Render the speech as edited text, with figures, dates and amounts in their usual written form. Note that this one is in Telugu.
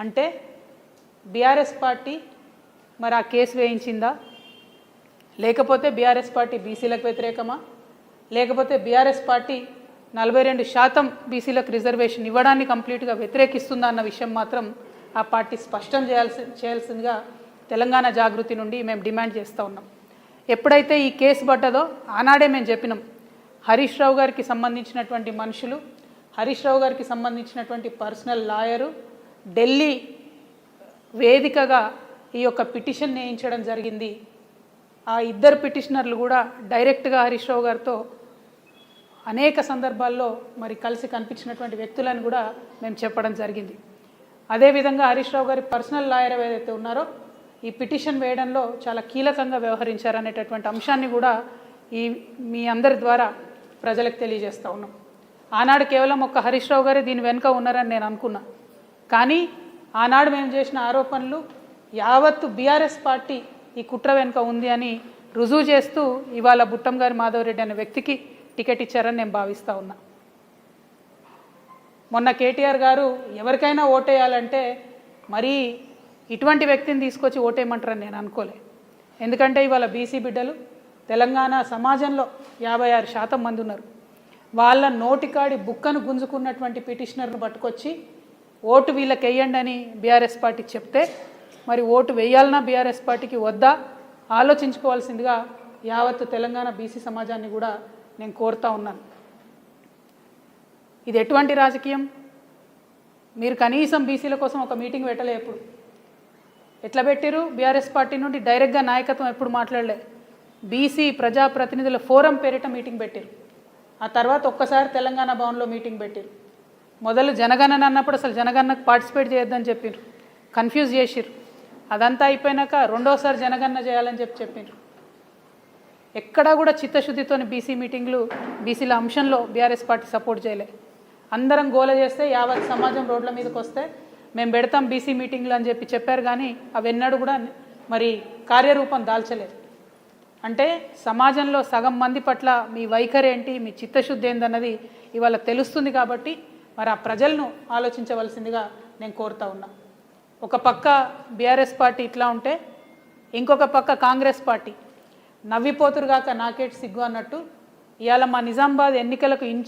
అంటే బీఆర్ఎస్ పార్టీ మరి ఆ కేసు వేయించిందా, లేకపోతే బీఆర్ఎస్ పార్టీ బీసీలకు వ్యతిరేకమా, లేకపోతే బీఆర్ఎస్ పార్టీ 42% బీసీలకు రిజర్వేషన్ ఇవ్వడాన్ని కంప్లీట్గా వ్యతిరేకిస్తుందా అన్న విషయం మాత్రం ఆ పార్టీ స్పష్టం చేయాల్సిందిగా తెలంగాణ జాగృతి నుండి మేము డిమాండ్ చేస్తూ ఉన్నాం. ఎప్పుడైతే ఈ కేసు పడ్డదో ఆనాడే మేము చెప్పినాం, హరీష్ రావు గారికి సంబంధించినటువంటి మనుషులు, హరీష్ రావు గారికి సంబంధించినటువంటి పర్సనల్ లాయరు ఢిల్లీ వేదికగా ఈ యొక్క పిటిషన్ వేయించడం జరిగింది. ఆ ఇద్దరు పిటిషనర్లు కూడా డైరెక్ట్గా హరీష్ రావు గారితో అనేక సందర్భాల్లో మరి కలిసి కనిపించినటువంటి వ్యక్తులను కూడా మేము చెప్పడం జరిగింది. అదేవిధంగా హరీష్ రావు గారి పర్సనల్ లాయర్ ఏదైతే ఉన్నారో ఈ పిటిషన్ వేయడంలో చాలా కీలకంగా వ్యవహరించారనేటటువంటి అంశాన్ని కూడా మీ అందరి ద్వారా ప్రజలకు తెలియజేస్తూ ఉన్నాం. ఆనాడు కేవలం ఒక్క హరీష్ రావు గారే దీని వెనుక ఉన్నారని నేను అనుకున్నా, కానీ ఆనాడు మేము చేసిన ఆరోపణలు యావత్తు బీఆర్ఎస్ పార్టీ ఈ కుట్ర వెనుక ఉంది అని రుజువు చేస్తూ ఇవాళ బుట్టంగారి మాధవరెడ్డి అనే వ్యక్తికి టికెట్ ఇచ్చారని నేను భావిస్తూ ఉన్నా. మొన్న కేటీఆర్ గారు ఎవరికైనా ఓటేయాలంటే మరీ ఇటువంటి వ్యక్తిని తీసుకొచ్చి ఓటేయమంటారని నేను అనుకోలే. ఎందుకంటే ఇవాళ బీసీ బిడ్డలు తెలంగాణ సమాజంలో 56% మంది ఉన్నారు. వాళ్ళ నోటికాడి బుక్కను గుంజుకున్నటువంటి పిటిషనర్ను పట్టుకొచ్చి ఓటు వీళ్ళకి వేయండి అని బీఆర్ఎస్ పార్టీకి చెప్తే మరి ఓటు వేయాలన్నా బీఆర్ఎస్ పార్టీకి వద్దా ఆలోచించుకోవాల్సిందిగా యావత్తు తెలంగాణ బీసీ సమాజాన్ని కూడా నేను కోరుతా ఉన్నాను. ఇది ఎటువంటి రాజకీయం? మీరు కనీసం బీసీల కోసం ఒక మీటింగ్ పెట్టలే. ఎప్పుడు ఎట్లా పెట్టారు? బీఆర్ఎస్ పార్టీ నుండి డైరెక్ట్గా నాయకత్వం ఎప్పుడు మాట్లాడలే. బీసీ ప్రజాప్రతినిధుల ఫోరం పేరిట మీటింగ్ పెట్టారు. ఆ తర్వాత ఒక్కసారి తెలంగాణ భవన్లో మీటింగ్ పెట్టారు. మొదలు జనగణన అన్నప్పుడు అసలు జనగణనకు పార్టిసిపేట్ చేయొద్దని చెప్పారు, కన్ఫ్యూజ్ చేసిరు. అదంతా అయిపోయినాక రెండోసారి జనగణన చేయాలని చెప్పారు. ఎక్కడా కూడా చిత్తశుద్ధితో బీసీ మీటింగ్లు బీసీల అంశంలో బీఆర్ఎస్ పార్టీ సపోర్ట్ చేయలే. అందరం గోల చేస్తే యావత్ సమాజం రోడ్ల మీదకి వస్తే మేము పెడతాం బీసీ మీటింగ్లు అని చెప్పారు, కానీ అవెన్నడూ కూడా మరి కార్యరూపం దాల్చలేదు. అంటే సమాజంలో సగం మంది పట్ల మీ వైఖరి ఏంటి, మీ చిత్తశుద్ధి ఏందన్నది ఇవాళ తెలుస్తుంది. కాబట్టి మరి ఆ ప్రజలను ఆలోచించవలసిందిగా నేను కోరుతా ఉన్నా. ఒక పక్క బీఆర్ఎస్ పార్టీ ఇట్లా ఉంటే ఇంకొక పక్క కాంగ్రెస్ పార్టీ నవ్విపోతురుగాక నాకేటి సిగ్గు అన్నట్టు ఇవాళ మా నిజామాబాద్ ఎన్నికలకు